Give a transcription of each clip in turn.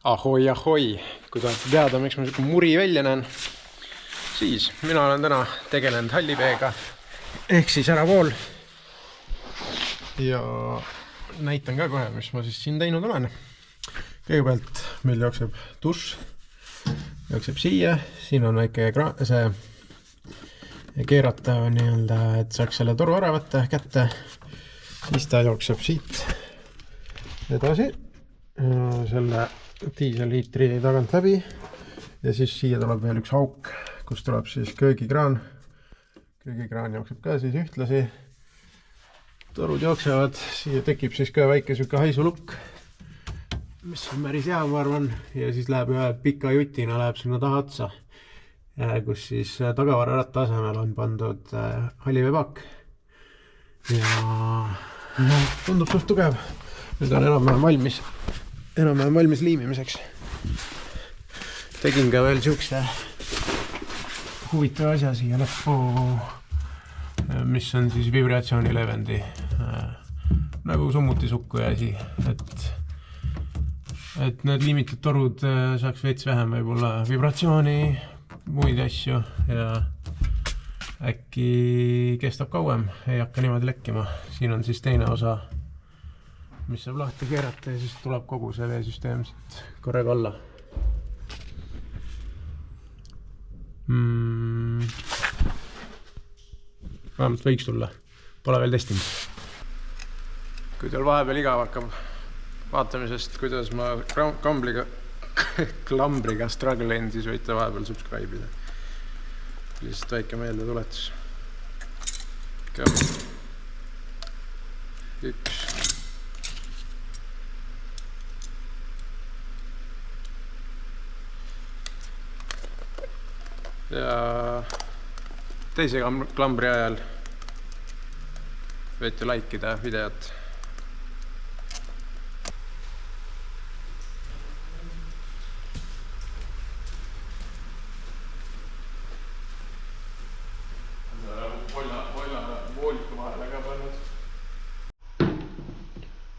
Ahoi, ahoi! Kui tahate teada, miks ma selline muri välja näen, siis mina olen täna tegelenud hallipeega ehk siis äravool. Ja näitan ka kohe, mis ma siis siin teinud olen. Kõigepealt meil jookseb dušš, jookseb siia, siin on väike see keerata nii-öelda, et saaks selle toru ära võtta kätte. Siis ta jookseb siit edasi selle diiselliitri tagant läbi ja siis siia tuleb veel üks auk, kus tuleb siis köögikraan. Köögikraan jookseb ka siis ühtlasi. Torud jooksevad, siia tekib siis ka väike süke haisulukk, mis on päris hea, ma arvan, ja siis läheb ühe pika jutina läheb sinna taha otsa, kus siis tagavararatta asemel on pandud halliveepaak ja tundub suht tugev. Nüüd on enam-vähem valmis liimimiseks. Tegin ka veel siukse huvitava asja siia lõppu, mis on siis vibratsioonilevendi nagu summutisukku ja asi, et need liimitud torud saaks veits vähem võib-olla vibratsiooni, muid asju ja äkki kestab kauem, ei hakka niimoodi lekkima. Siin on siis teine osa, mis saab lahti keerata ja siis tuleb kogu see veesüsteem siit korraga alla. Vähemalt võiks tulla. Pole veel testinud. Kui teil vahepeal igav hakkab vaatamisest, kuidas ma klambriga strugglein, siis võite vahepeal subscribe'ida. Lihtsalt väike meelde tuletus. Üks. Ja teise klambri ajal võite likeida videot.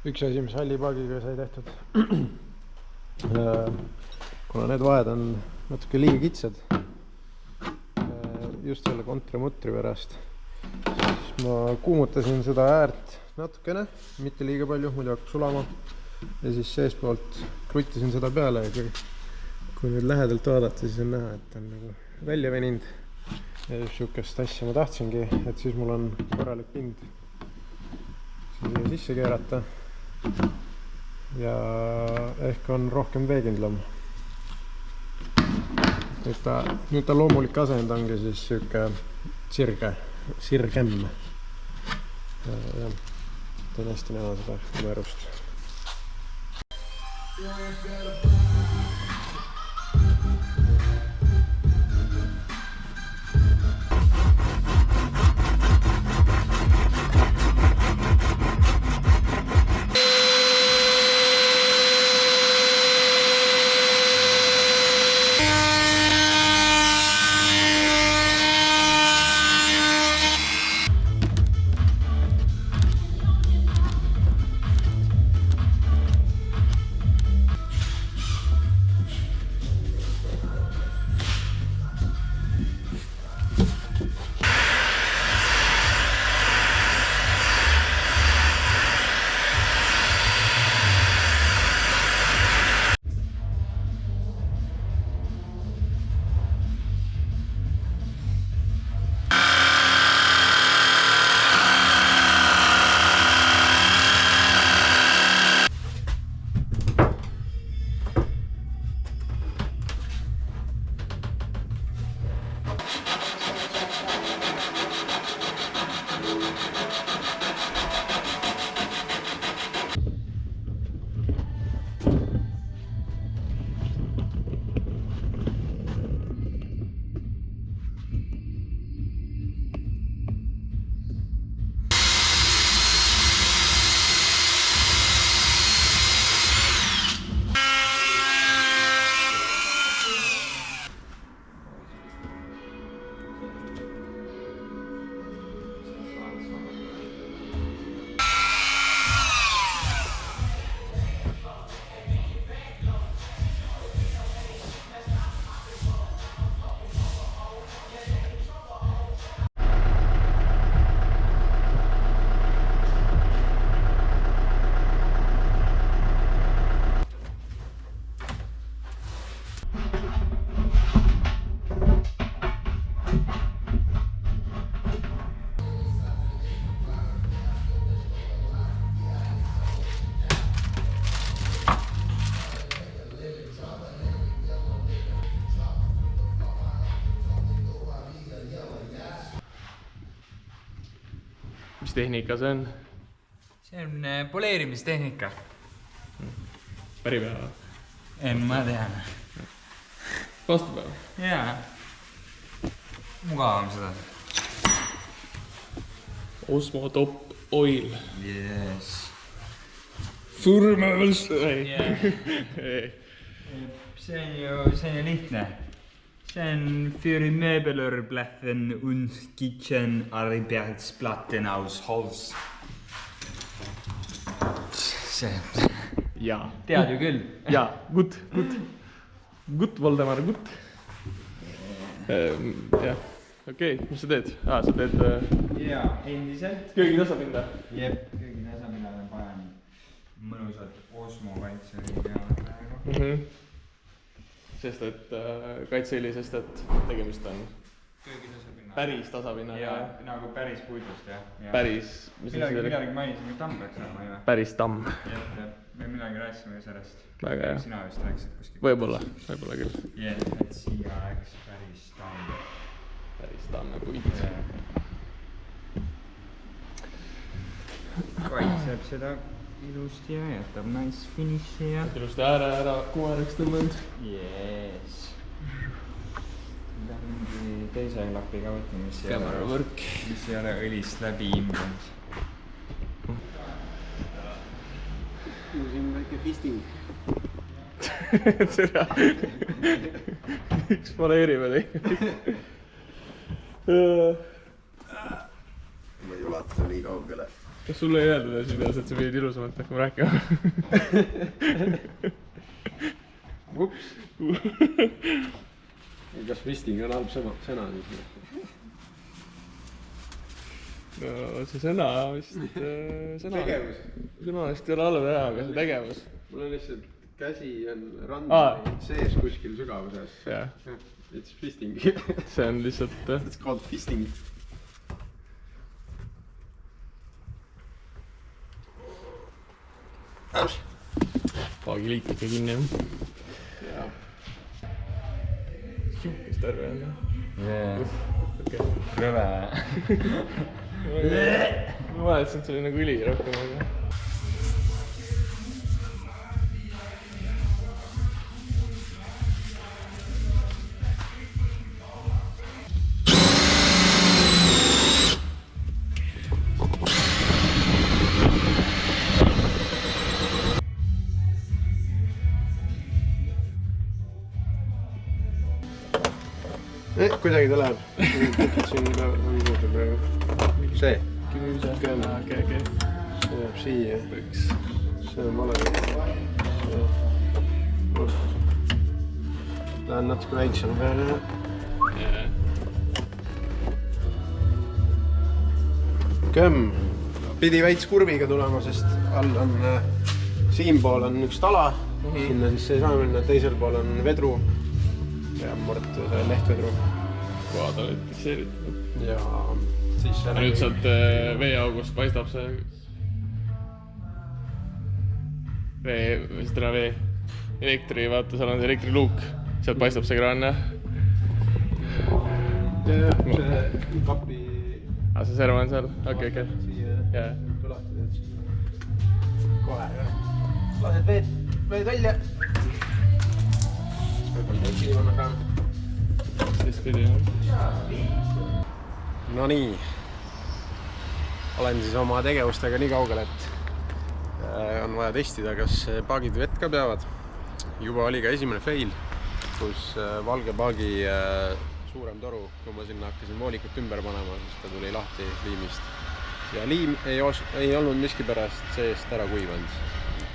Üks asi, mis hallipaagiga sai tehtud. Kuna need vahed on natuke liiga kitsad, just selle kontramutri pärast, siis ma kuumutasin seda äärt natukene, mitte liiga palju, muidu hakkab sulama. Ja siis seespoolt krutisin seda peale ja kui nüüd lähedalt vaadata, siis on näha, et on nagu välja veninud. Ja just siukest asja ma tahtsingi, et siis mul on korralik pind siia sisse keerata ja ehk on rohkem veekindlam. Nüüd ta loomulik asend ongi siis siuke sirgem. Ta on hästi näha seda mõerust. mis tehnika see on? See on poleerimistehnika. Päripäeva? Ma tean. Vastupäeva? Jaa. Mugavam seda. Osmo Top Oil. Yes. Surmavals. See on ju lihtne. See on für Möbelörbläffen und Kitchen Arbetsplatten aus Holz. See. Jaa. Tead ju küll. Jaa, gut. Voldemar, gut. Jah, okei, mis sa teed? Sa teed... Jaa, endiselt. Köögi tasapinda? Jep, köögi tasapinda panen mõnusat Osmo kaitseõli peale praegu. Sest et kaitseõli, sest et tegemist on Köögi tasapinna. päris tasapinna. Jaa, nagu päris puidust, jah. Päris... Midagi mainisin, kui tamm peaks olema, jah. Päris tamm. Jep, me midagi rääkisime sellest. Väga hea. Sina vist rääkisid kuskil. Võib-olla küll. Jep, et siia läks päris tamm. Päris tamme puid. Kaitseb seda ilusti ja jätab nice finishi ja... Ilusti ära kuuäreks tõmmanud. Yes. Peab mingi teise klapiga võtma, mis ei ole õlist läbi imbunud. Siin väike fisting. Seda. Üks poleerime tegelikult. Ma ei ulata nii kaugele. Kas sulle ei öeldud ees videos, et sa pidid ilusamalt hakkama rääkima? Ups. Kas fisting on halb sõna siis? No see sõna vist... Tegevus. Sõna vist ei ole halb ära, aga see tegevus. Mul on lihtsalt käsi on rand sees kuskil sügavuses. Jah. It's fisting. See on lihtsalt... It's called fisting. Paagiliik ikka kinni on. Jaa. Sihukest terve on. Rõve. Ma mäletasin, et see oli nagu üli rohkem, aga... Kuidagi ta läheb. Siin on muuta praegu. See? Okei. See jääb siia. See on vale. Lähen natuke väiksema peale. Kömm. Pidi väits kurviga tulema, sest all on... Siinpool on üks tala. Sinna siis ei saa minna. Teisel pool on vedru. Ja mort lehtvedru. Kohad olid fikseeritud. Ja siis... Nüüd sealt veeaugust paistab see... Vee... Elektri, vaata, seal on see elektriluuk. Sealt paistab see kraan, jah? Jah, see kapi... See serva on seal? Okei. Siia tulatad, et siin... Kohe, jah. Lased veed välja. Võib-olla ka. Siis pidi, jah. No nii. Olen siis oma tegevustega nii kaugel, et on vaja testida, kas paagid vett ka peavad. Juba oli ka esimene fail, kus valge paagi suurem toru, kui ma sinna hakkasin voolikut ümber panema, siis ta tuli lahti liimist. Ja liim ei olnud miski pärast seest ära kuivanud.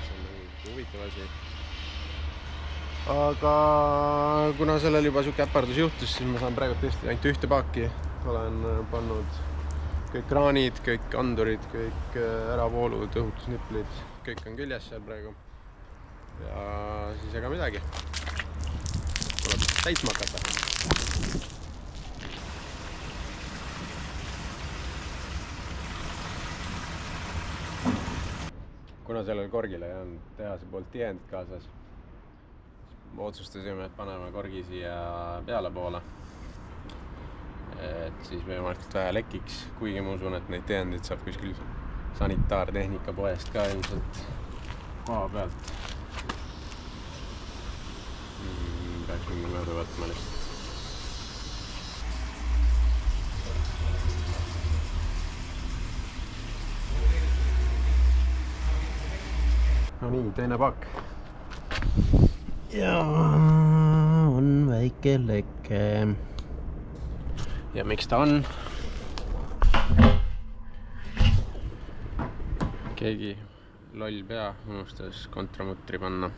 See on huvitav asi. Aga kuna sellel juba siuke äpardus juhtus, siis ma saan praegu testida ainult ühte paaki. Olen pannud kõik kraanid, kõik andurid, kõik äravoolud, õhutusniplid, kõik on küljes seal praegu. Ja siis ega midagi. Tuleb täitma hakata. Kuna sellel korgile on tehase poolt tihend kaasas, otsustasime, et paneme korgi siia peale poole. et siis võimalikult vähe lekiks, kuigi ma usun, et neid teendeid saab kuskil sanitaartehnika poest ka ilmselt koha pealt. Peaks mingi mööda võtma lihtsalt. No nii, teine pakk. Ja on väike leke. Ja miks ta on? Keegi loll pea unustas kontramutri panna.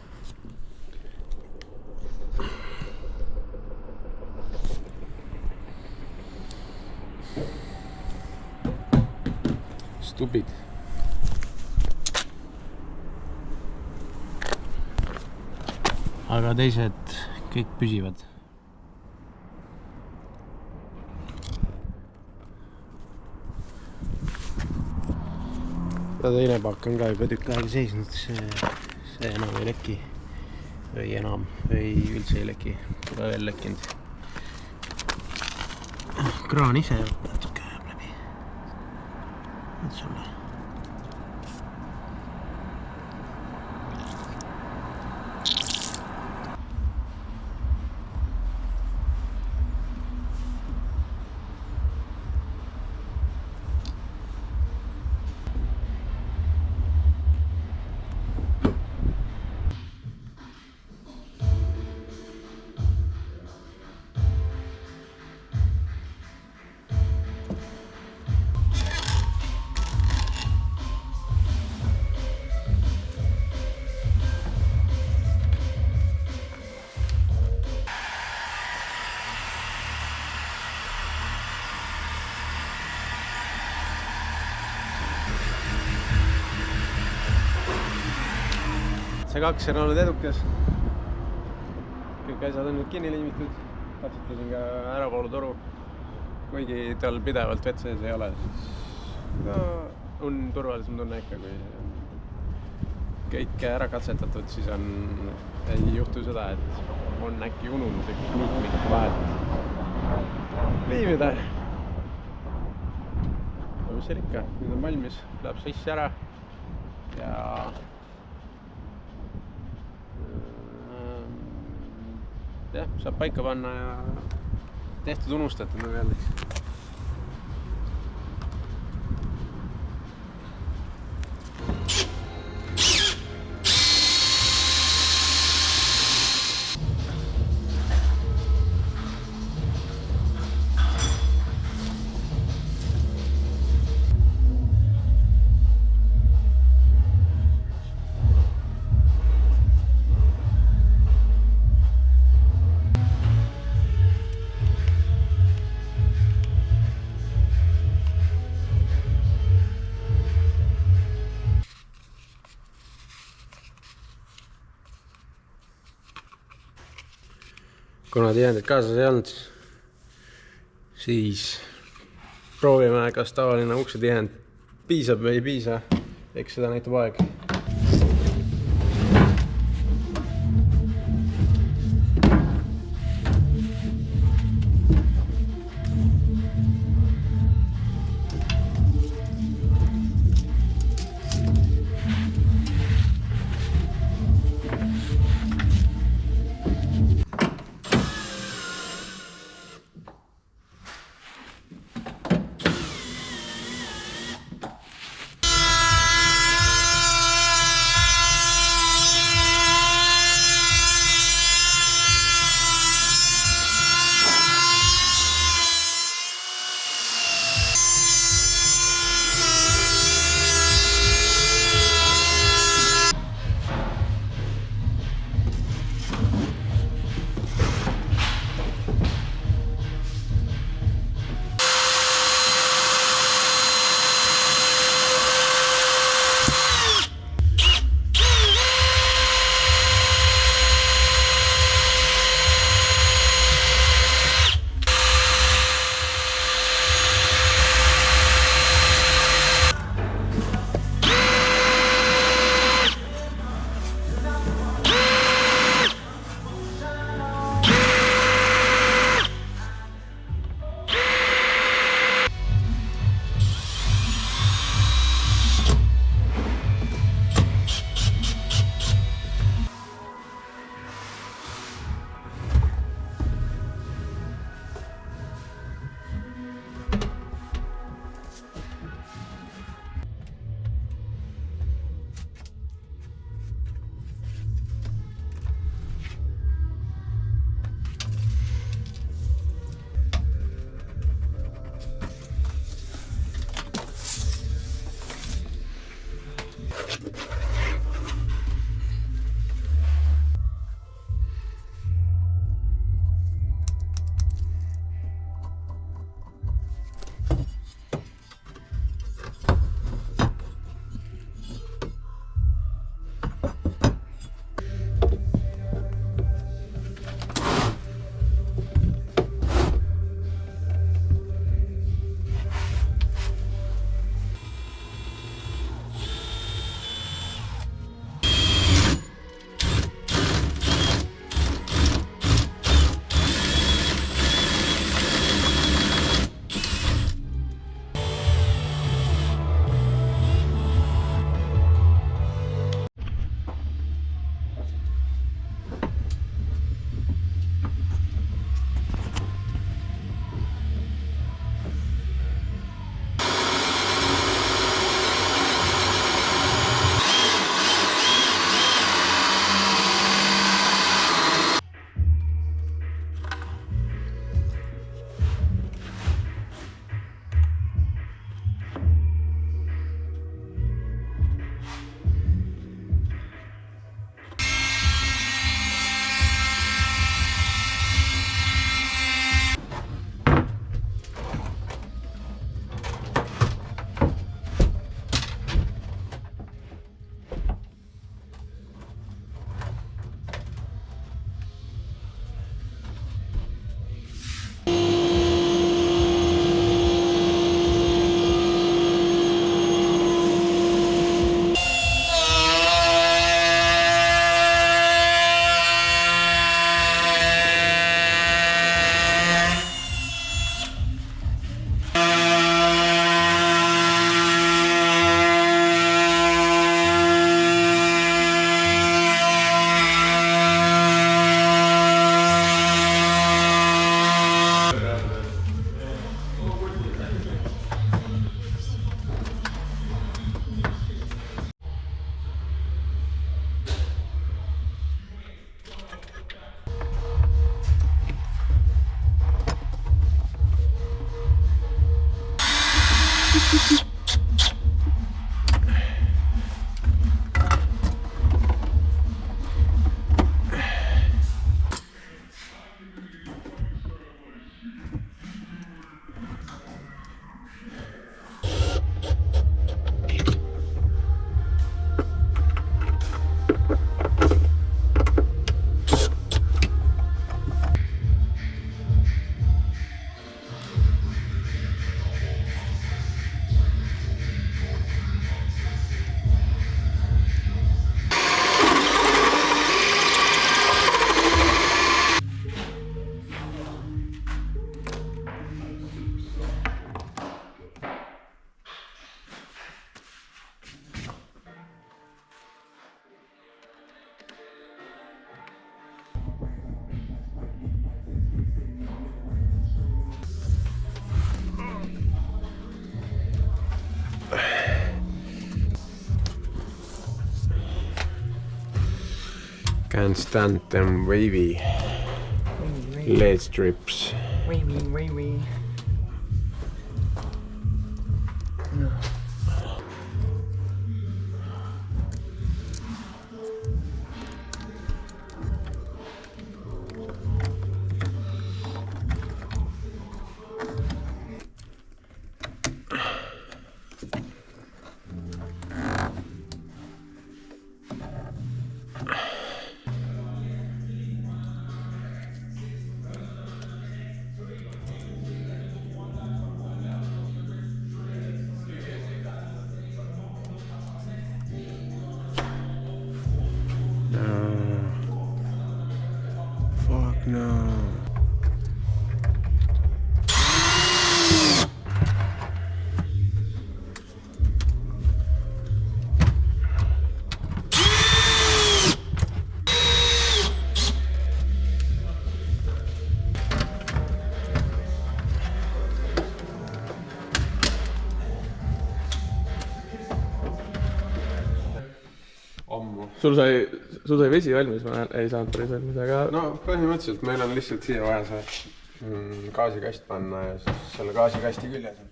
Stupid. Aga teised kõik püsivad. Ja teine pakk on ka juba tükk aega seisnud, see enam ei leki. Või üldse ei leki, pole veel lekkinud. Kraan ise natuke ajab läbi. Võt sulle. See 2 on olnud edukas. Kõik asjad on nüüd kinni liimitud. Katsutasin ka äravoolutoru. Kuigi tal pidevalt vett sees ei ole, siis on turvalisem tunne ikka, kui kõik ära katsetatud, siis ei juhtu seda, et on äkki ununud üks liikmik vahelt liimida. No mis seal ikka, nüüd on valmis, läheb sisse ära ja jah, saab paika panna ja tehtud unustatud nagu jällegi. Kuna tihendid kaasas ei olnud, siis proovime, kas tavaline uksetihend piisab või ei piisa. Eks seda näitab aeg. Can't stand them wavy LED strips. Wavy. Fuck no. Ammu. sul sai vesi valmis, ma ei saanud päris valmis, aga No põhimõtteliselt meil on lihtsalt siia vaja see gaasikast panna ja siis selle gaasikasti küljes on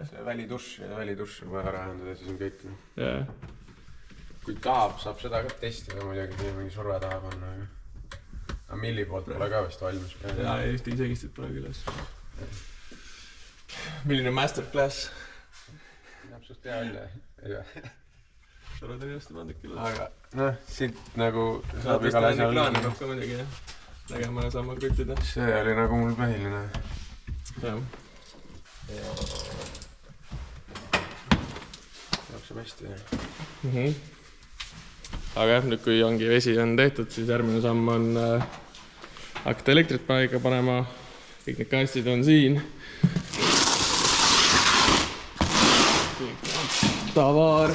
see välidušš ja välidušš on vaja ära ühendada ja siis on kõik. yeah. Kui tahab, saab seda ka testida muidugi, siia mingi surve taha panna. Aga milli poolt pole ka vist valmis. ja Eesti isegistid pole küljes. Milline masterclass? Näeb suht hea välja. Sarvad on ilusti pandud küll. Aga noh, siit nagu saab igal asjal plaani peab ka muidugi nägema ja saama krüttida. See oli nagu mul põhiline. Jah. Jookseb hästi. Aga jah, nüüd kui ongi vesi on tehtud, siis järgmine samm on hakata elektrit paika panema. Kõik need kastid on siin. Tavaar.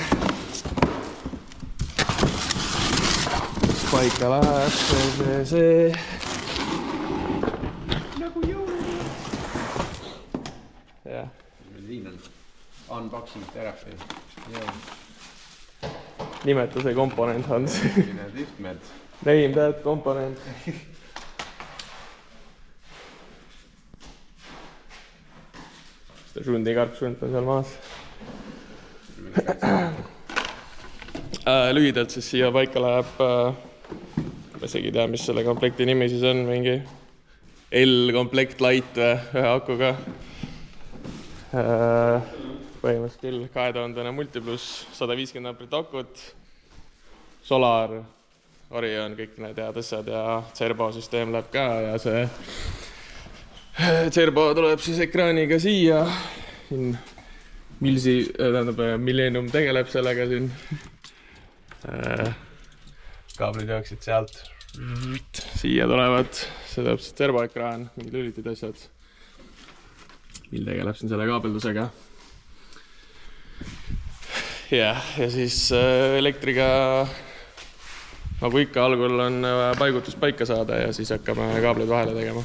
Paika läheb see. Nagu jõulud. Jah. Siin on unboxing therapy. Nimeta see komponent on Selline tihtmed. name that komponent. Seda šundi karpšunt on seal maas. Lühidalt siis siia paika läheb, ma isegi ei tea, mis selle komplekti nimi siis on, mingi L-komplekt light või ühe akuga. Põhimõtteliselt küll 2000 multipluss 150 amprit akut, Solar, Orion, kõik need head asjad ja Cerbo süsteem läheb ka ja see Cerbo tuleb siis ekraaniga siia. Millennium tegeleb sellega siin. Kaablid jooksid sealt. Siia tulevad, see täpselt Cerbo ekraan, mingid lülitid asjad. Mil tegeleb siin selle kaabeldusega. Ja siis elektriga, nagu ikka, algul on paigutus paika saada ja siis hakkame kaableid vahele tegema.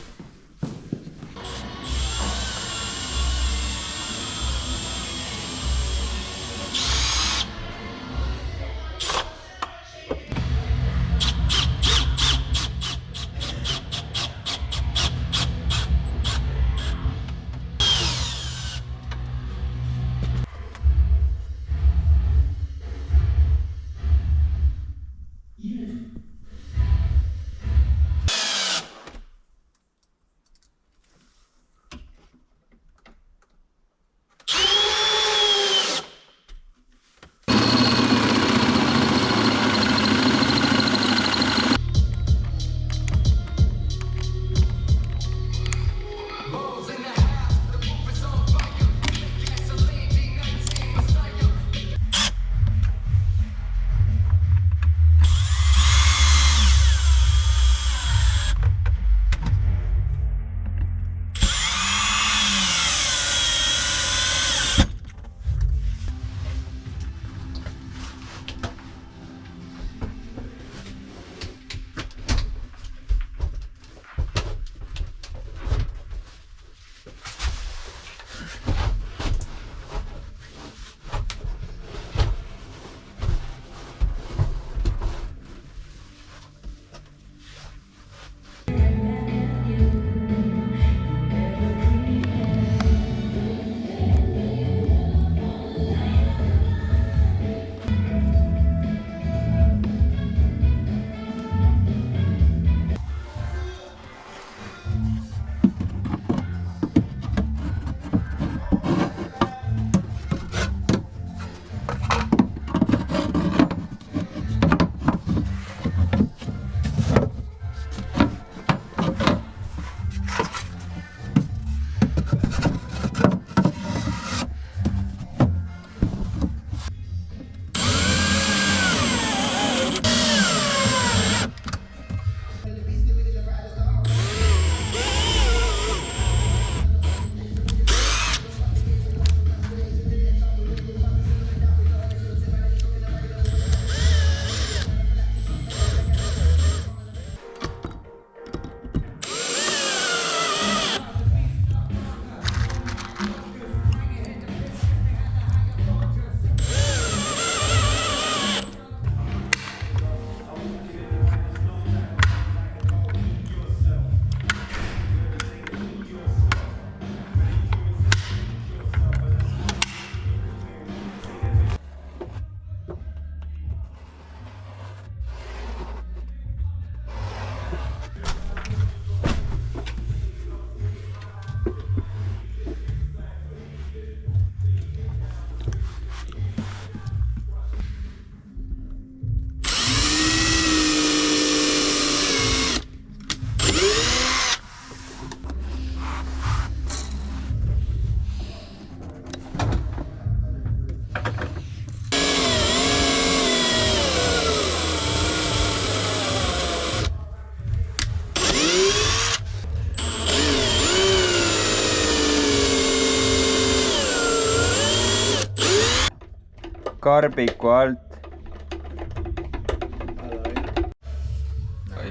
karbiku alt.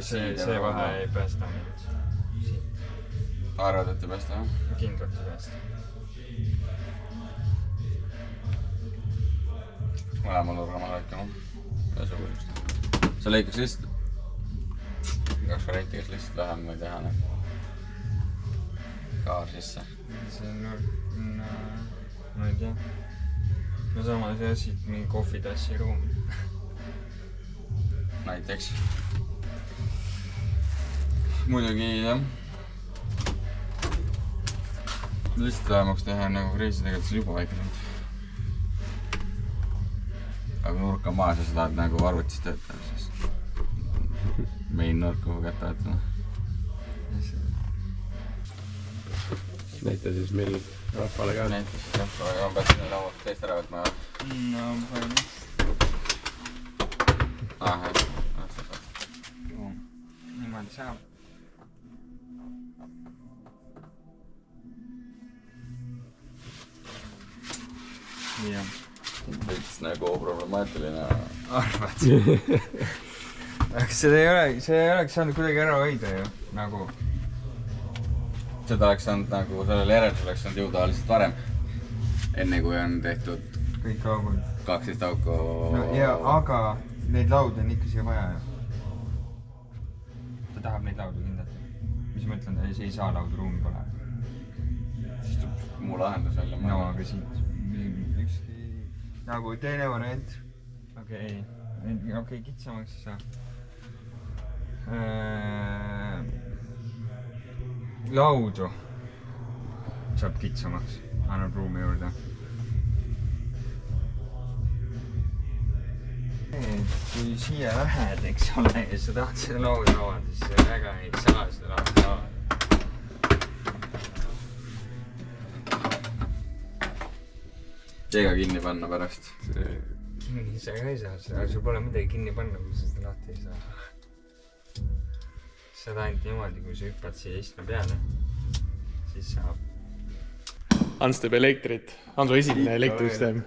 See vahe ei päästa mind. Arvad, et ei päästa, jah? Kindlalt ei päästa. Mõlema nurga ma lõikama. Sa lõikaks lihtsalt? Kaks varianti, kes lihtsalt vähem või teha, kaar sisse. See on, ma ei tea. No samas jah, siit mingi kohvitassi ruum. Näiteks. Muidugi, jah. Lihtsalt vähemaks teha nagu reisi tegelikult see juba väike suund. Aga nurka maas ja sa tahad nagu arvutis töötada, siis mein nurka kätte võtma. Näita siis meil rahvale ka. Näitas rahvale ka, ma pead sinna laualt teist ära võtma. No, põhimõtteliselt. Jah. Niimoodi saab. Jah. Võiks nagu problemaatiline. Arvad? Aga see ei oleks saanud kuidagi ära hoida ju, nagu. Seda oleks saanud nagu, sellele järelduses oleks saanud jõuda lihtsalt varem. Enne kui on tehtud Kõik augud. 12 auku. No ja, aga neid laudu on ikka siia vaja ju. Ta tahab neid laudu kindlalt. Mis ma ütlen, see ei saa laudu ruumi pole. Siis tuleb muu lahendus välja. No, aga siit ükski nagu teine variant. Okei, kitsamaks ei saa. Laudu saab kitsamaks, annab ruumi juurde. Kui siia lähed, eks ole, ja sa tahad seda laudu avada, siis sa väga ei saa seda laudu avada. Ega kinni panna pärast. Kinni sa ka ei saa, sul pole midagi kinni panna, kui sa seda lahti ei saa. Seda ainult niimoodi, kui sa hüppad siia istme peale, siis saab. Hans teeb elektrit. Hans on esimene elektrisüsteem.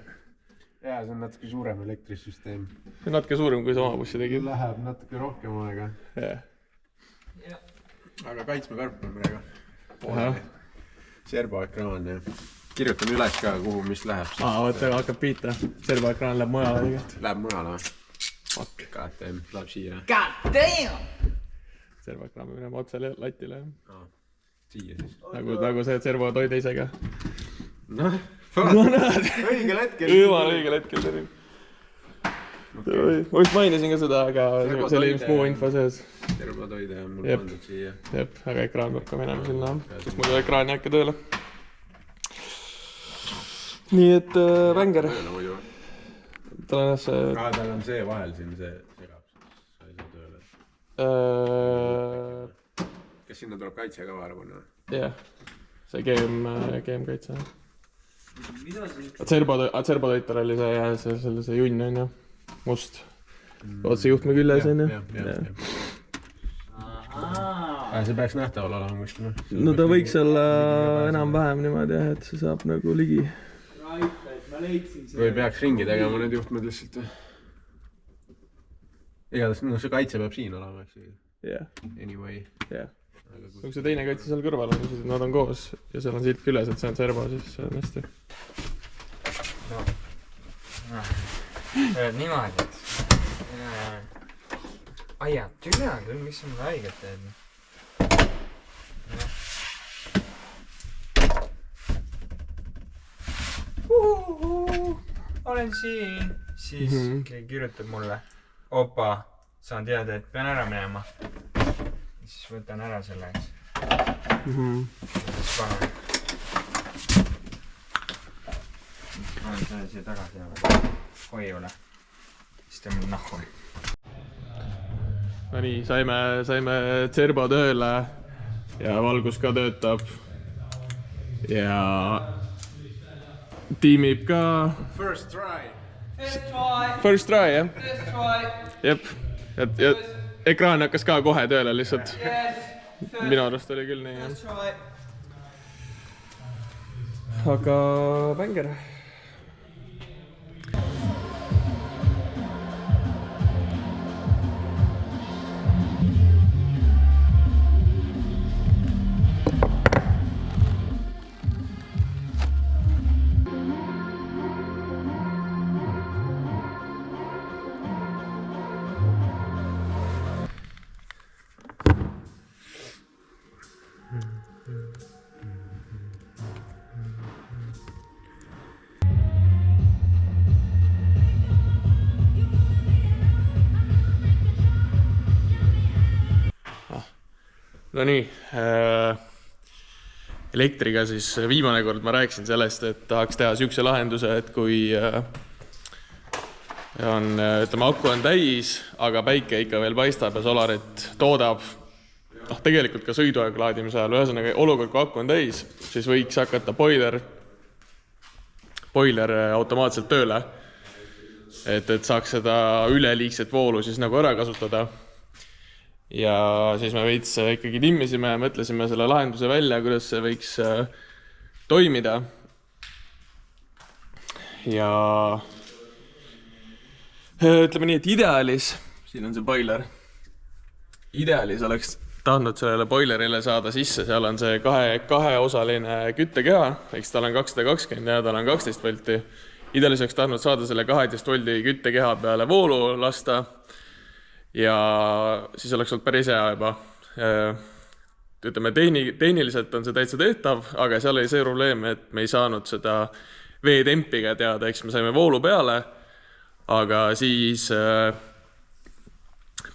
Jaa, see on natuke suurem elektrisüsteem. See on natuke suurem, kui sa oma bussi tegid. Läheb natuke rohkem aega. Yeah. Aga kaitsmekärp on praegu. Servoekraan ja kirjutan üles ka, kuhu mis läheb. Vaata, hakkab piita. Servoekraan läheb mujale tegelikult. Läheb mujale või? Fuck. KTM, läheb siia. God damn! Servoekraan peab minema otse latile. Siia siis. Nagu see servo toide ise ka. Noh, näed. õigel hetkel. Jumal õigel hetkel tuli. Ma just mainisin ka seda, aga see oli ilmselt muu info sees. Servotoide on mul pandud siia. Jep, aga ekraan peab ka minema sinna. Sest mul ekraan ei hakka tööle. Nii et Vänger. Tal on see... Tal on see vahel siin, see segab. Sa ei saa tööle. Kas sinna tuleb kaitse ka vahele panna? Jah. See GM-kaitse. Serbotoitor oli see junn on ju. Must. Otse juhtme küljes on ju. See peaks nähtaval olema kuskil. No ta võiks olla enam-vähem niimoodi, et see saab nagu ligi. Või peaks ringi tegema need juhtmed lihtsalt või? Igatahes, see kaitse peab siin olema, eks ju? Jah. Anyway. Jah. Kui see teine kaitse seal kõrval on, siis nad on koos ja seal on silt küljes, et see on servo, siis see on hästi. Oled niimoodi, et... Aia, türa küll, miks sa mulle haiget teed? Olen siin. Siis kirjutab mulle. Opa, saan teada, et pean ära minema. Siis võtan ära selle, eks. Siis panen. Panen selle siia tagasi ja hoiule. Siis teeme nahku. No nii, saime Serbo tööle ja valgus ka töötab. Ja tiimib ka... First try! First try, jah? First try! Jep. Ja ekraan hakkas ka kohe tööle lihtsalt. Minu arust oli küll nii, jah. Aga Vänger. No nii, elektriga siis viimane kord ma rääkisin sellest, et tahaks teha sihukese lahenduse, et kui on, ütleme, aku on täis, aga päike ikka veel paistab ja Solarit toodab, tegelikult ka sõiduaeg laadimise ajal, ühesõnaga olukord, kui aku on täis, siis võiks hakata boiler automaatselt tööle, et saaks seda üleliigset voolu siis nagu ära kasutada. Ja siis me veits ikkagi timmisime ja mõtlesime selle lahenduse välja, kuidas see võiks toimida. Ja ütleme nii, et ideaalis, siin on see boiler, ideaalis oleks tahtnud sellele boilerile saada sisse, seal on see kaheosaline küttekeha, eks tal on 220 ja tal on 12 volti. Ideaalis oleks tahtnud saada selle 12 voldi küttekeha peale voolu lasta ja siis oleks olnud päris hea juba. Ütleme, tehniliselt on see täitsa tehtav, aga seal oli see probleem, et me ei saanud seda veetempiga teada, eks me saime voolu peale, aga siis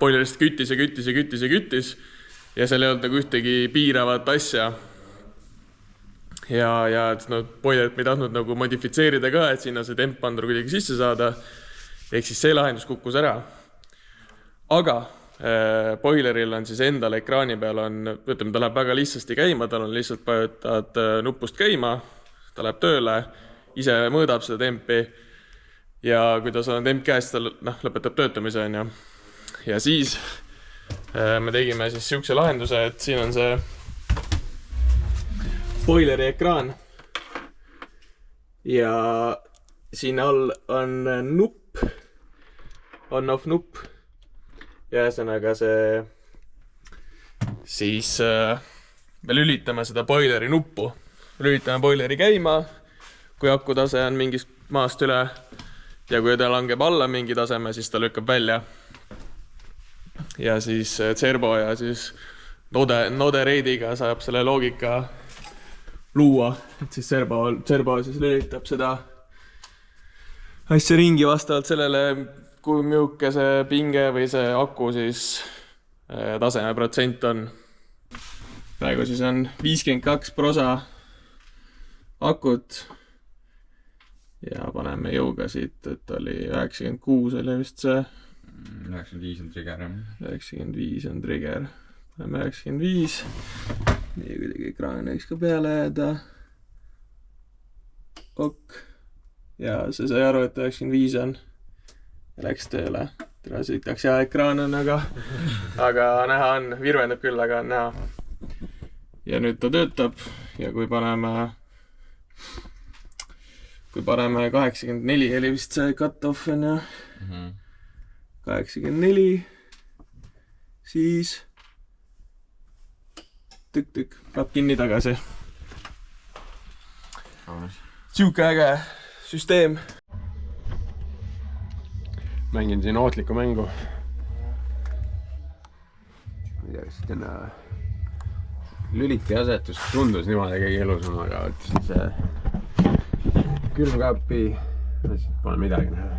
boilerist küttis ja seal ei olnud nagu ühtegi piiravat asja. Ja boilerit me ei tahtnud nagu modifitseerida ka, et sinna see temppandur kuidagi sisse saada, ehk siis see lahendus kukkus ära. Aga boileril on siis endal ekraani peal on, ütleme, ta läheb väga lihtsasti käima, tal on lihtsalt vajutad nupust käima, ta läheb tööle, ise mõõdab seda tempi ja kui ta on temp käest, ta lõpetab töötamise. Ja siis me tegime siis sihukese lahenduse, et siin on see boileri ekraan ja siin all on nupp, on-off nupp. Ja ühesõnaga see siis me lülitame seda boileri nuppu, lülitame boileri käima, kui aku tase on mingist maast üle ja kui ta langeb alla mingi taseme, siis ta lükkab välja. Ja siis Cerbo ja siis Node reidiga saab selle loogika luua, et siis Cerbo siis lülitab seda asja ringi vastavalt sellele, kui mjuke see pinge või see aku siis taseme protsent on. Praegu siis on 52 prosa akut ja paneme jõuga siit, et oli 96 oli vist see. 95 on trigger. 95 on trigger. Paneme 95. Nii kuidagi ekraan võiks ka peale jääda. Ok. Ja see sai aru, et 95 on. Ja läks tööle. Täna sõitaks hea ekraan on, aga näha on, virvendab küll, aga on näha. Ja nüüd ta töötab ja kui paneme 84, oli vist see cut-off on ja 84, siis tükk, peab kinni tagasi. Siuke äge süsteem. Mängin siin ootlikku mängu. Lüliti asetus tundus niimoodi kõige ilusam, aga see külmkapi, pole midagi näha.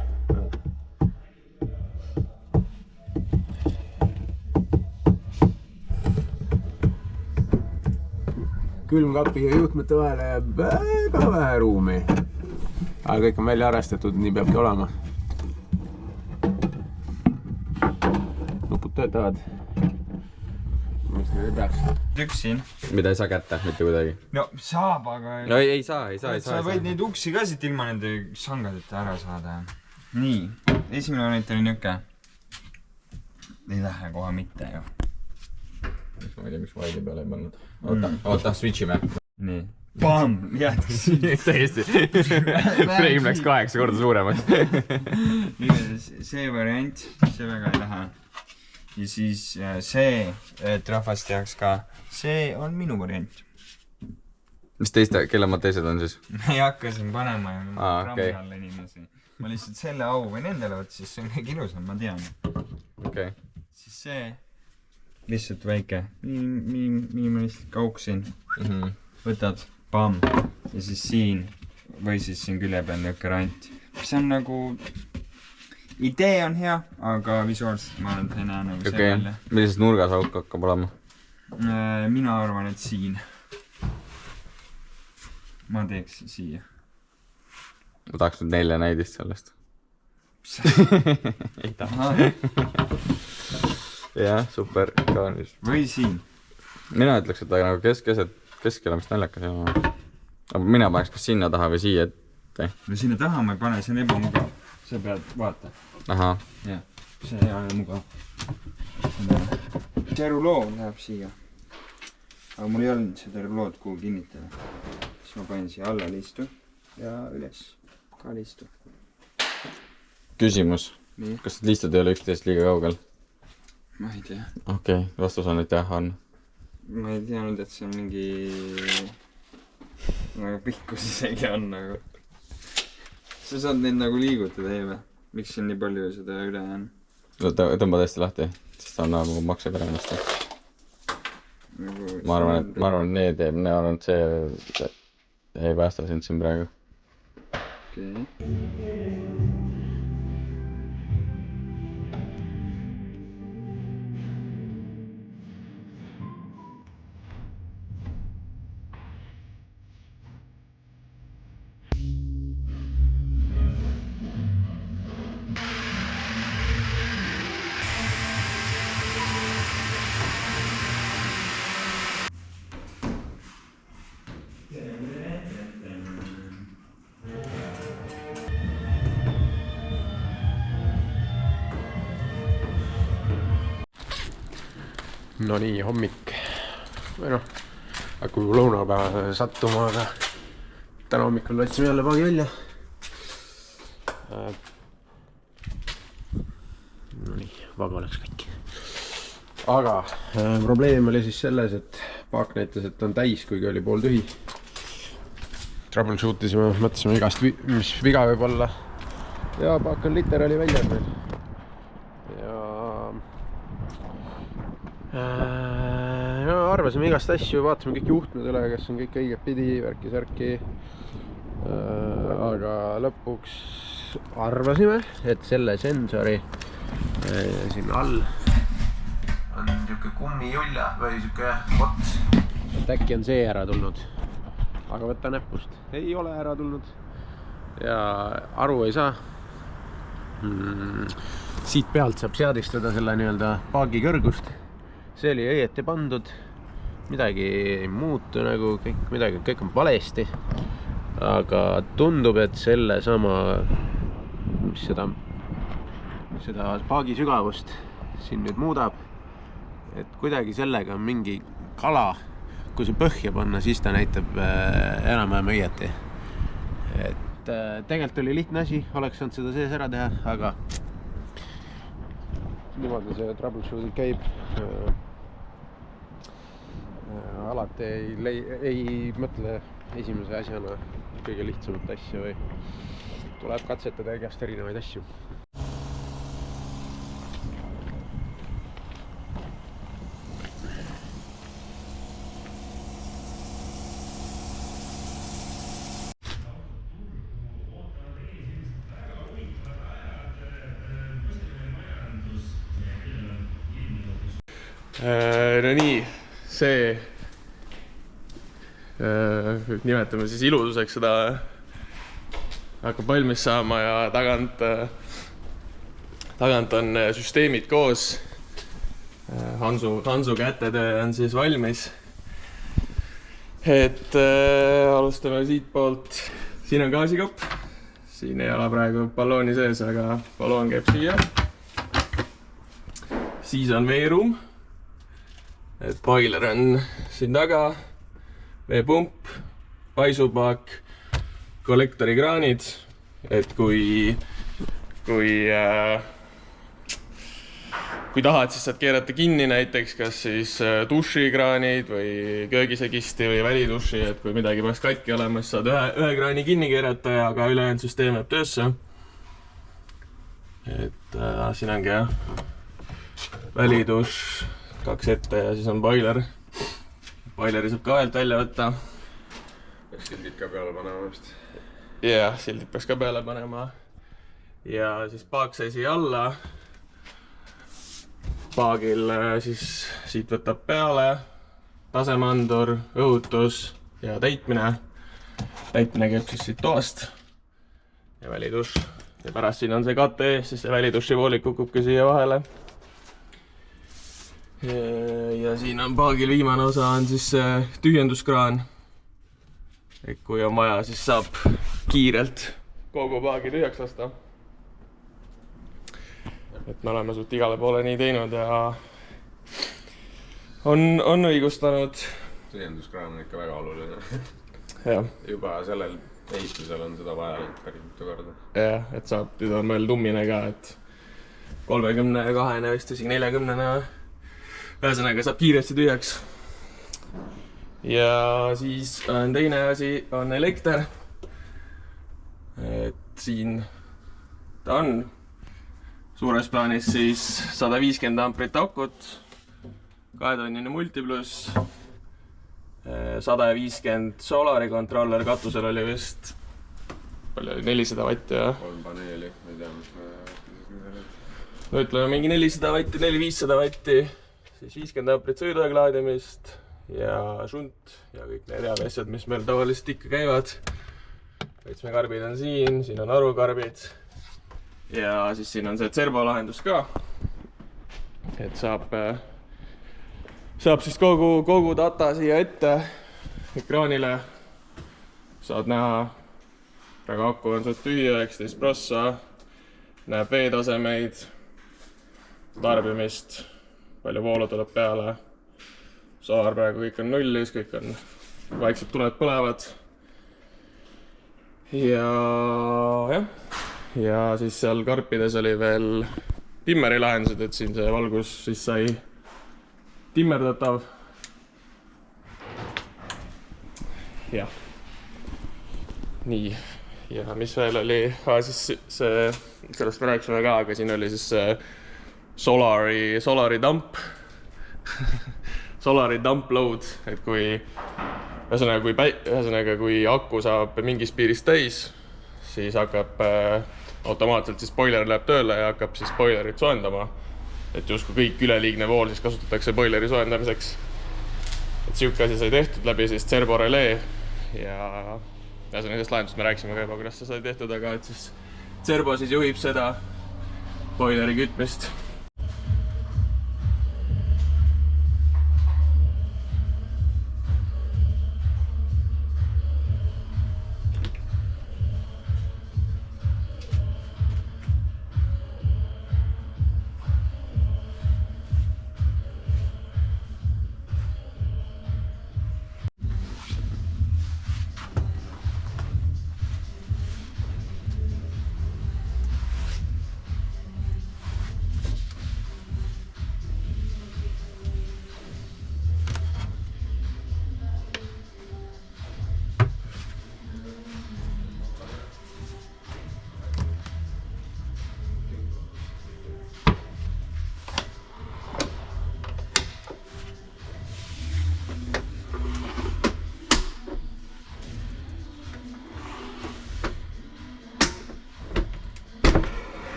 Külmkapi ja juhtmete vahele jääb väga vähe ruumi. Aga kõik on välja arvestatud, nii peabki olema. Nupud töötavad. Mis need ei peaks? Tüksin. Mida ei saa kätte, mitte kuidagi? No saab, aga... No ei saa. Sa võid neid uksi ka siit ilma nende sangadeta ära saada. Nii, esimene variant oli nüke. Ei lähe kohe mitte ju. Ma ei tea, miks vaidi peale ei pannud. Oota, switchime. Nii. Pam! Jätkus. Täiesti. Frame läks 8 korda suuremaks. See variant, see väga ei lähe. Ja siis see, et rahvast tehaks ka, see on minu variant. Mis teiste, kelle ma teised on siis? Ma ei hakka siin panema ja okei. alla inimesi. Ma lihtsalt selle au või nendele võt, siis see on kõik ilusam, ma tean. Okei. Siis see, lihtsalt väike, minimalistlik auk siin. Võtad, pam, ja siis siin, või siis siin külje peal niuke rant. See on nagu... Idee on hea, aga visuaalselt ma arvan, et ei näe nagu see välja. Millises nurgas auk hakkab olema? Mina arvan, et siin. Ma teeks siia. Ma tahaks nüüd 4 näidist sellest. Ei taha. Jah, super kaunis. Või siin. Mina ütleks, et nagu keskel on vist naljakas. Aga mina paneks kas sinna taha või siia ette. No sinna taha ma ei pane, see on ebamugav. Sa pead vaata. Aha. Jah, see ei ole mugav. Teruloon läheb siia. Aga mul ei olnud seda terulood kuhu kinnitada. Siis ma panin siia alla liistu ja üles ka liistu. Küsimus. Nii. Kas liistud ei ole üksteist liiga kaugel? Ma ei tea. Okei, vastus on, et jah, on. Ma ei teanud, et see on mingi... Nagu pikkus isegi on nagu... Sa saad neid nagu liigutada, ei või? Miks siin nii palju seda üle on? Tõmba tõesti lahti, sest ta on nagu makseb ära ennast. Nagu Ma arvan, et need teeb, ma arvan, et see ei päästa sind siin praegu. Okei. No nii, hommik. Või noh, hakkab juba lõunapäeva sattuma, aga täna hommikul võtsime jälle paagi välja. No nii, vaga läks katki. Aga probleem oli siis selles, et paak näitas, et on täis, kuigi oli pool tühi. Troubleshootisime, mõtlesime igast, mis viga võib olla. Ja paak on literaali väljas meil. Ja arvasime igast asju, vaatasime kõik juhtmed üle, kes on kõik õiget pidi, värki-särki. Aga lõpuks arvasime, et selle sensori siin all on niisugune kummijulla või niisugune ots. Et äkki on see ära tulnud. Aga võtta näpust. Ei ole ära tulnud. Ja aru ei saa. Siit pealt saab seadistada selle nii-öelda paagi kõrgust. See oli õieti pandud, midagi ei muutu nagu, kõik on valesti, aga tundub, et selle sama, mis seda paagi sügavust siin nüüd muudab, et kuidagi sellega on mingi kala, kui see põhja panna, siis ta näitab enam-vähem õieti. Et tegelikult oli lihtne asi, oleks saanud seda sees ära teha, aga niimoodi see troubleshooting käib. Alati ei mõtle esimese asjana kõige lihtsamat asja või tuleb katsetada igast erinevaid asju. No nii, see nimetame siis ilususeks seda hakkab valmis saama ja tagant on süsteemid koos. Hansu kätetöö on siis valmis. Et alustame siit poolt. Siin on gaasikopp. Siin ei ole praegu ballooni sees, aga balloon käib siia. Siis on veeruum. Et boiler on siin taga, veepump, paisupaak, kollektorikraanid, et kui tahad, siis saad keerata kinni näiteks kas siis dušikraanid või köögisegisti või väliduši, et kui midagi peaks katki olema, siis saad ühe kraani kinni keerata ja ka ülejäänud süsteem jääb töösse. Et siin ongi jah, väliduš, 2 ette ja siis on boiler. Boileri saab ka vahelt välja võtta. Peaks sildid ka peale panema vist. Jah, sildid peaks ka peale panema. Ja siis paak sai siia alla. Paagil siis siit võtab peale, tasemeandur, õhutus ja täitmine. Täitmine käib siis siit toast ja väliduš. Ja pärast siin on see kate ees, siis see väliduši voolik kukubki siia vahele. Ja siin on paagil viimane osa on siis tühjenduskraan. Et kui on vaja, siis saab kiirelt kogu paagi tühjaks lasta. Et me oleme suht igale poole nii teinud ja on õigustanud. Tühjenduskraan on ikka väga oluline. Jah. Juba sellel ehitusel on seda vaja päris mitu korda. Jah, et saab, nüüd on meil tummine ka, et 32-ne vist isegi 40-ne. Ühesõnaga saab kiiresti tühjaks. Ja siis on teine asi, on elekter. Et siin ta on suures plaanis siis 150 amprit akut, 2-tonnine multiplus, 150 solari kontroller, katusel oli vist palju oli 400 vatti ja 3 paneeli, ma ei tea, mis me... No ütleme mingi 400 vatti, 400-500 vatti, siis 50 amprit sõiduaeg laadimist ja šunt ja kõik need head asjad, mis meil tavaliselt ikka käivad. Võtsmekarbid on siin on arvukarbid ja siis siin on see Zerbo lahendus ka. Et saab siis kogu data siia ette ekraanile. Saad näha, praegu aku on suht tühi, 19 prossa, näeb veetasemeid, tarbimist, palju voolu tuleb peale. Solar praegu kõik on nullis, kõik on vaikselt tuled põlevad. Ja siis seal karpides oli veel timmeri lahendused, et siin see valgus siis sai timmerdatav. Jah. Nii. Ja mis veel oli? Siis see, sellest me rääkisime ka, aga siin oli siis Solari dump. Solari dump load, et kui kui aku saab mingist piirist täis, siis hakkab automaatselt siis boiler läheb tööle ja hakkab siis boilerit soendama. Et justkui kõik üleliigne vool siis kasutatakse boileri soendamiseks. Et siuke asi sai tehtud läbi siis Zerbo relee ja nendest lahendust me rääkisime ka juba, kuidas see sai tehtud, aga et siis Zerbo siis juhib seda boileri kütmist.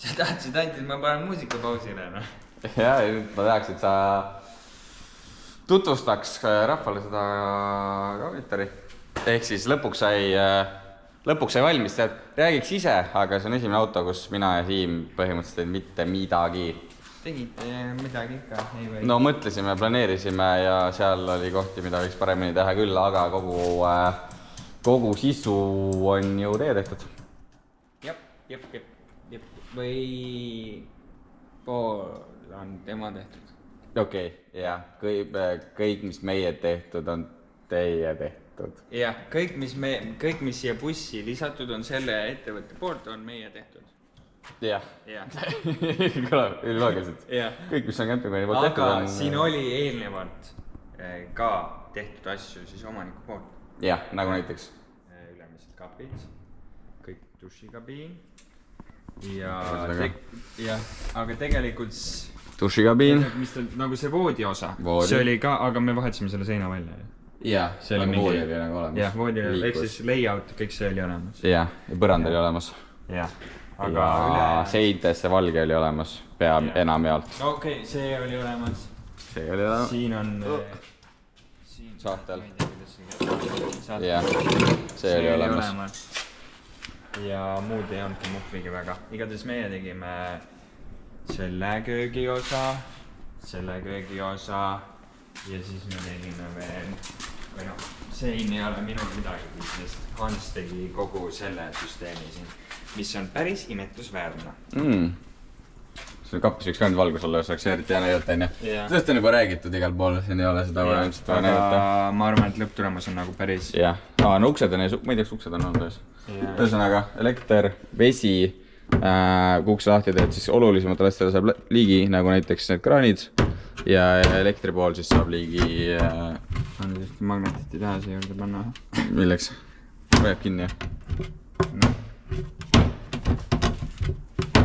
Sa tahtsid ainult, et ma panen muusika pausile, no? Ja, nüüd ma tahaks, et sa tutvustaks rahvale seda kaunitari. Ehk siis lõpuks sai valmis, räägiks ise, aga see on esimene auto, kus mina ja Siim põhimõtteliselt mitte midagi. Tegite midagi ikka, ei või? No mõtlesime, planeerisime ja seal oli kohti, mida võiks paremini teha küll, aga kogu sisu on ju teie tehtud. Jep. Või pool on tema tehtud. Okei, jah. Kõik, mis meie tehtud, on teie tehtud. Jah, kõik, mis siia bussi lisatud on selle ettevõtte poolt, on meie tehtud. jah . jah . kõlab üliloogiliselt . jah . kõik , mis on campinguni poolt tehtud aga on . siin oli eelnevalt ka tehtud asju siis omaniku poolt . jah , nagu näiteks . ülemised kapid , kõik dušikabiin ja Ühesõnaga. jah , aga tegelikult dušikabiin . mis ta nagu see voodi osa , Voodi. see oli ka , aga me vahetasime selle seina välja . jah , See oli aga mingi- voodi oli nagu olemas . jah , voodi ehk siis layout , kõik see oli olemas . jah , ja põrand oli olemas . jah , aga ja üle . seintesse valge oli olemas , pea enamjaolt . okei , see oli olemas . see oli olemas . siin on siin Sahtel. ma ei tea, kuidas see käib. jah , see oli olemas . ja muud ei olnudki muhvigi väga , igatahes meie tegime selle köögiosa , selle köögiosa ja siis me tegime veel , või noh , siin ei ole minul midagi , sest Hans tegi kogu selle süsteemi siin , mis on päris imetlusväärne . see kapis võiks ka nüüd valgus olla , see oleks eriti hea näidata , onju . Jah. sellest on juba räägitud igal pool , siin ei ole seda vaja ilmselt vaja näidata . aga ma arvan , et lõpptulemus on nagu päris . jah , no uksed on ees , ma ei tea , kas uksed on olnud ees . Jah. ühesõnaga , elekter , vesi , kui ukse lahti teed , siis olulisematele asjadele saab ligi , nagu näiteks need kraanid ja elektri pool siis saab ligi on just magnetit ei taha siia juurde panna . milleks ? hoiab kinni , jah ?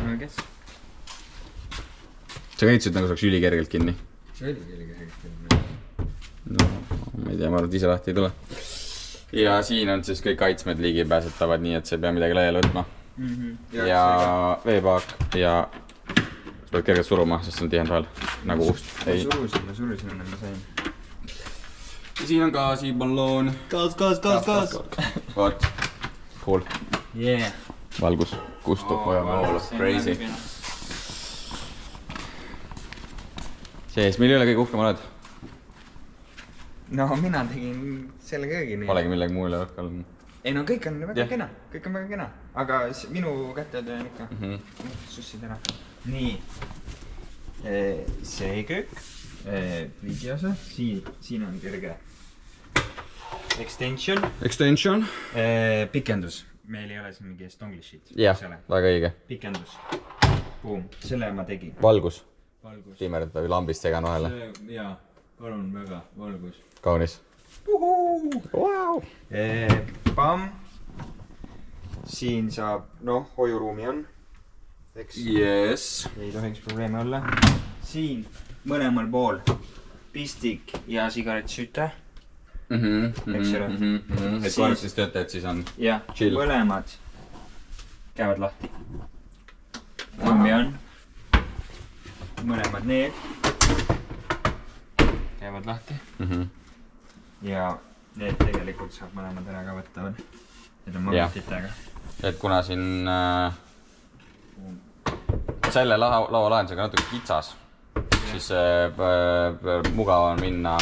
no kes ? sa käitsid nagu saaks ülikergelt kinni . see oli kellegi hästi . no ma ei tea , ma arvan , et ise lahti ei tule . ja siin on siis kõik kaitsmed ligipääsetavad , nii et sa ei pea midagi laiali võtma . ja veepaak ja sa pead kergelt suruma , sest see on tihend vahel . nagu ust . ei . ma surusin enne , ma sain . ja siin on gaasiballoon . gaas . vot , cool . Yeah . valgus kustub , hoiame voolu , crazy . sees , mille üle kõige uhkem oled ? no mina tegin selle köögi nii . Polegi millegi muule rohkem olnud . ei no kõik on väga Jah. kena , kõik on väga kena , aga minu kätte teen ikka sussid ära . nii , see köök , pliidiosa , siin on kerge extension , Extension . pikendus , meil ei ole siin mingi Estonglishit . jah , väga õige . pikendus , boom , selle ma tegin . valgus . valgus . Tiimerd või lambist segan vahele . jaa , palun väga , valgus . kaunis . Wow. Pamm , siin saab , noh , hoiuruumi on , eks Yes . ei tohiks probleeme olla . siin mõlemal pool pistik ja sigaretsüte Eks ole. et kui arvutis töötajad , siis on ja Chill. mõlemad käivad lahti . kummi on , mõlemad need käivad lahti ja need tegelikult saab mõlemad ära ka võtta veel . Need on magnetitega . et kuna siin selle laua lahendusega natuke kitsas , siis mugav on minna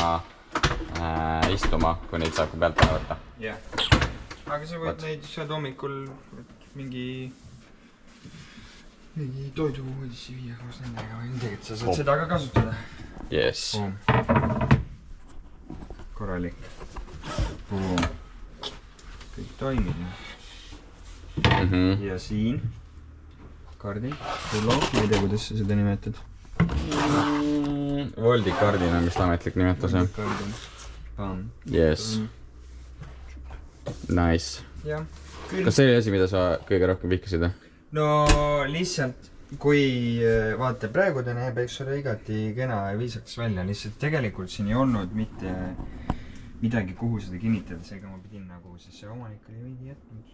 istuma , kui neid saab ka pealt ära võtta . jah , aga sa võid neid saad hommikul mingi toiduvoodisse viia koos nendega või midagi , et sa saad seda ka kasutada . Yes . korralik . kõik toimib . ja siin kaardin , pullo , ma ei tea , kuidas sa seda nimetad . Voldi kardin on vist ametlik nimetus , jah ? kaardin . Yes . Nice . jah , kas see oli asi , mida sa kõige rohkem vihkasid , või ? no lihtsalt , kui vaata , praegu ta näeb , eks ole , igati kena ja viisakas välja , lihtsalt tegelikult siin ei olnud mitte midagi , kuhu seda kinnitada , seega ma pidin nagu , sest see omanik oli veidi jätnud .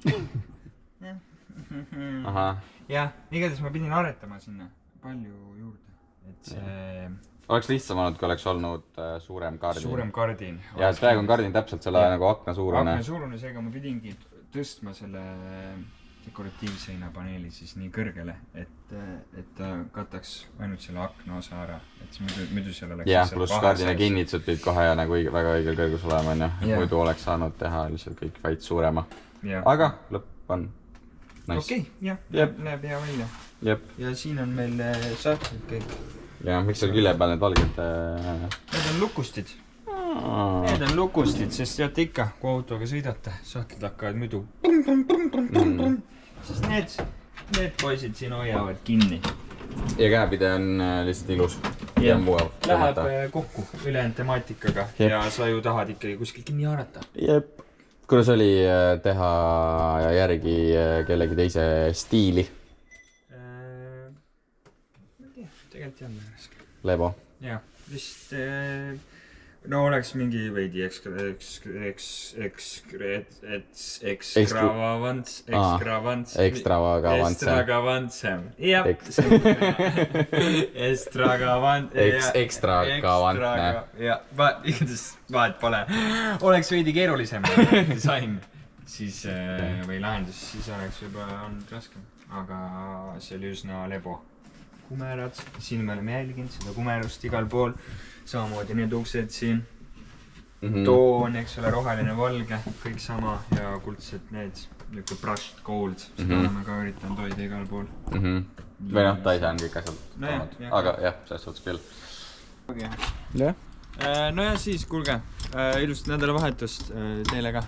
ahah . jah , igatahes ma pidin aretama sinna palju juurde , et see oleks lihtsam olnud , kui oleks olnud suurem kardin . suurem kardin . ja et praegu on kardin täpselt selle nagu akna suurune . aknasuurune , seega ma pidingi tõstma selle dekoratiivseina paneeli siis nii kõrgele , et ta kataks ainult selle akna osa ära , et muidu seal oleks jah , pluss kardina kinnitused pidid kohe ja nagu väga õigel kõrgusel olema , onju . Jah. muidu oleks saanud teha lihtsalt kõik veits suurema . aga aga lõpp on nice . okei , jah , Jep. näeb hea välja . jep . ja siin on meil sahtlid kõik . ja miks seal külje peal need valged Need on lukustid . Need on lukustid , sest teate ikka , kui autoga sõidate , sahtlid hakkavad muidu . sest need need poisid siin hoiavad kinni. ja käepide on lihtsalt ilus. ja mugav. Läheb kokku ülejäänud temaatikaga. Ja sa ju tahad ikkagi kuskil kinni haarata. Jep. Kuidas oli teha järgi kellegi teise stiili? Ma ei tea, tegelikult jah me raske. Lebo. Jah, vist no oleks mingi veidi ekstravagantsem. Jah. Ekstravagantne. Ja, vahet pole. Oleks veidi keerulisem disain siis, või lahendus, siis oleks juba olnud raskem. Aga see oli üsna lebo. Kumerad, siin me oleme jälginud seda kumerust igal pool. Samamoodi need uksed siin. Toon, eks ole, roheline, valge, kõik sama ja kuldsed need niisugune brushed gold. Seda oleme ka üritanud hoida igal pool. Või noh, ta ise on kõik asjad. Aga jah, selles suhtes küll. No ja siis, kuulge, ilusat nädalavahetust teile ka.